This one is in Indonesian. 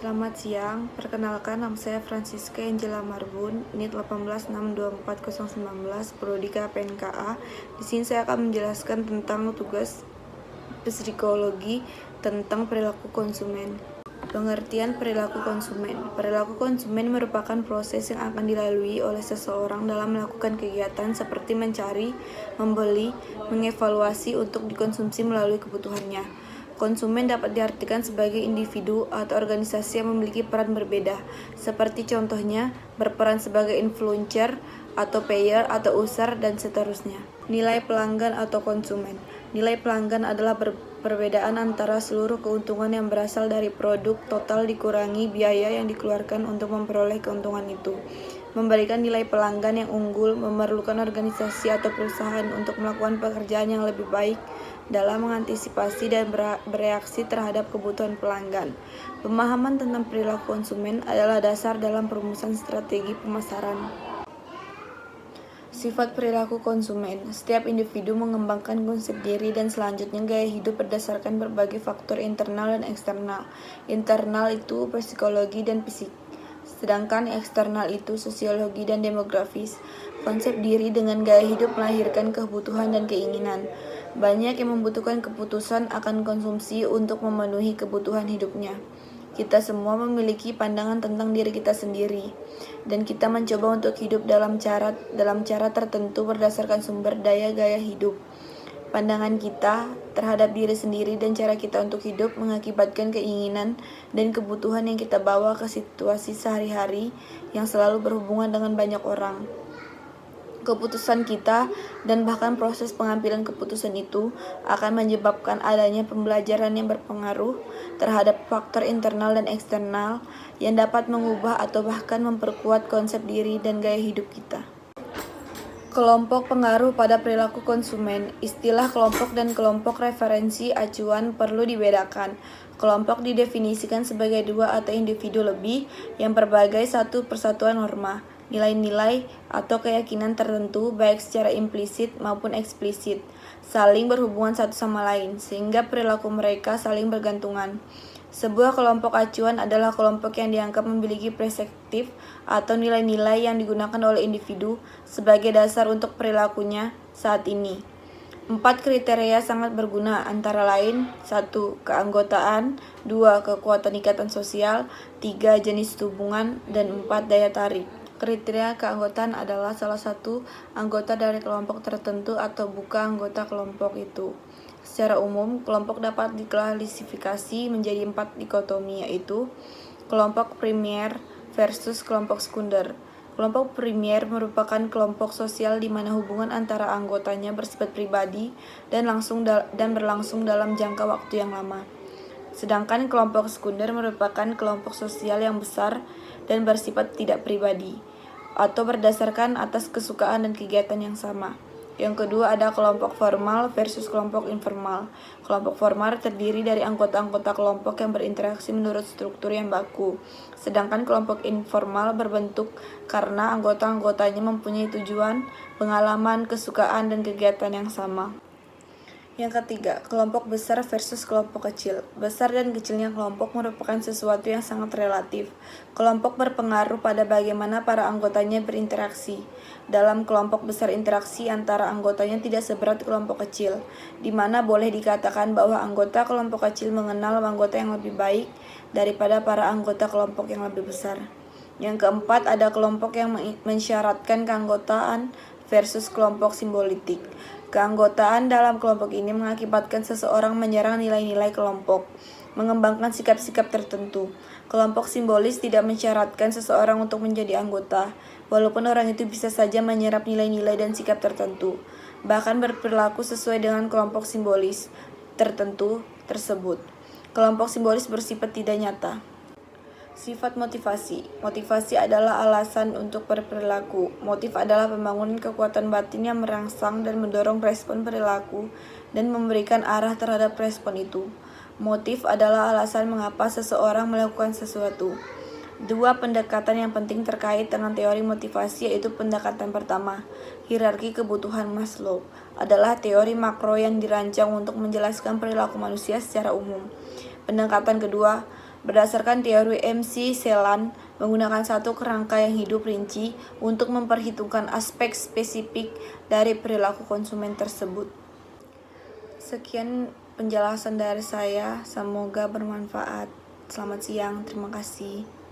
Selamat siang, perkenalkan nama saya Francisca Angela Marbun, NIT 186240019, Prodi KPNKA. Di sini saya akan menjelaskan tentang tugas psikologi tentang perilaku konsumen. Pengertian perilaku konsumen. Perilaku konsumen merupakan proses yang akan dilalui oleh seseorang dalam melakukan kegiatan seperti mencari, membeli, mengevaluasi untuk dikonsumsi melalui kebutuhannya. Konsumen dapat diartikan sebagai individu atau organisasi yang memiliki peran berbeda, seperti contohnya berperan sebagai influencer atau payer atau user dan seterusnya. Nilai pelanggan atau konsumen. Nilai pelanggan adalah perbedaan antara seluruh keuntungan yang berasal dari produk total dikurangi biaya yang dikeluarkan untuk memperoleh keuntungan itu. Memberikan nilai pelanggan yang unggul memerlukan organisasi atau perusahaan untuk melakukan pekerjaan yang lebih baik dalam mengantisipasi dan bereaksi terhadap kebutuhan pelanggan. Pemahaman tentang perilaku konsumen adalah dasar dalam perumusan strategi pemasaran. Sifat perilaku konsumen. Setiap individu mengembangkan konsep diri dan selanjutnya gaya hidup berdasarkan berbagai faktor internal dan eksternal. Internal itu psikologi dan fisik, sedangkan eksternal itu sosiologi dan demografis. Konsep diri dengan gaya hidup melahirkan kebutuhan dan keinginan. Banyak yang membutuhkan keputusan akan konsumsi untuk memenuhi kebutuhan hidupnya. Kita semua memiliki pandangan tentang diri kita sendiri, dan kita mencoba untuk hidup dalam cara tertentu berdasarkan sumber daya gaya hidup. Pandangan kita terhadap diri sendiri dan cara kita untuk hidup mengakibatkan keinginan dan kebutuhan yang kita bawa ke situasi sehari-hari yang selalu berhubungan dengan banyak orang. Keputusan kita dan bahkan proses pengambilan keputusan itu akan menyebabkan adanya pembelajaran yang berpengaruh terhadap faktor internal dan eksternal yang dapat mengubah atau bahkan memperkuat konsep diri dan gaya hidup kita. Kelompok pengaruh pada perilaku konsumen. Istilah kelompok dan kelompok referensi acuan perlu dibedakan. Kelompok didefinisikan sebagai dua atau individu lebih yang berbagai satu persatuan norma, nilai-nilai atau keyakinan tertentu baik secara implisit maupun eksplisit, saling berhubungan satu sama lain, sehingga perilaku mereka saling bergantungan. Sebuah kelompok acuan adalah kelompok yang dianggap memiliki perspektif atau nilai-nilai yang digunakan oleh individu sebagai dasar untuk perilakunya saat ini. 4 kriteria sangat berguna, antara lain 1. Keanggotaan, 2. Kekuatan ikatan sosial, 3. Jenis hubungan, dan 4. Daya tarik. Kriteria keanggotaan adalah salah satu anggota dari kelompok tertentu atau bukan anggota kelompok itu. Secara umum, kelompok dapat diklasifikasi menjadi 4 dikotomi, yaitu kelompok primer versus kelompok sekunder. Kelompok primer merupakan kelompok sosial di mana hubungan antara anggotanya bersifat pribadi dan berlangsung dalam jangka waktu yang lama. Sedangkan kelompok sekunder merupakan kelompok sosial yang besar dan bersifat tidak pribadi, atau berdasarkan atas kesukaan dan kegiatan yang sama. Yang kedua ada kelompok formal versus kelompok informal. Kelompok formal terdiri dari anggota-anggota kelompok yang berinteraksi menurut struktur yang baku. Sedangkan kelompok informal berbentuk karena anggota-anggotanya mempunyai tujuan, pengalaman, kesukaan, dan kegiatan yang sama. Yang ketiga, kelompok besar versus kelompok kecil. Besar dan kecilnya kelompok merupakan sesuatu yang sangat relatif. Kelompok berpengaruh pada bagaimana para anggotanya berinteraksi. Dalam kelompok besar, interaksi antara anggotanya tidak seberat kelompok kecil, di mana boleh dikatakan bahwa anggota kelompok kecil mengenal anggota yang lebih baik daripada para anggota kelompok yang lebih besar. Yang keempat, ada kelompok yang mensyaratkan keanggotaan versus kelompok simbolitik. Keanggotaan dalam kelompok ini mengakibatkan seseorang menyerang nilai-nilai kelompok, mengembangkan sikap-sikap tertentu. Kelompok simbolis tidak mensyaratkan seseorang untuk menjadi anggota, walaupun orang itu bisa saja menyerap nilai-nilai dan sikap tertentu, bahkan berperilaku sesuai dengan kelompok simbolis tertentu tersebut. Kelompok simbolis bersifat tidak nyata. Sifat motivasi. Motivasi adalah alasan untuk berperilaku. Motif adalah pembangunan kekuatan batin yang merangsang dan mendorong respon perilaku dan memberikan arah terhadap respon itu. Motif adalah alasan mengapa seseorang melakukan sesuatu. Dua pendekatan yang penting terkait dengan teori motivasi yaitu pendekatan pertama, hierarki kebutuhan Maslow, adalah teori makro yang dirancang untuk menjelaskan perilaku manusia secara umum. Pendekatan kedua, Berdasarkan teori MC Celan, menggunakan satu kerangka yang hidup rinci untuk memperhitungkan aspek spesifik dari perilaku konsumen tersebut. Sekian penjelasan dari saya, semoga bermanfaat. Selamat siang, terima kasih.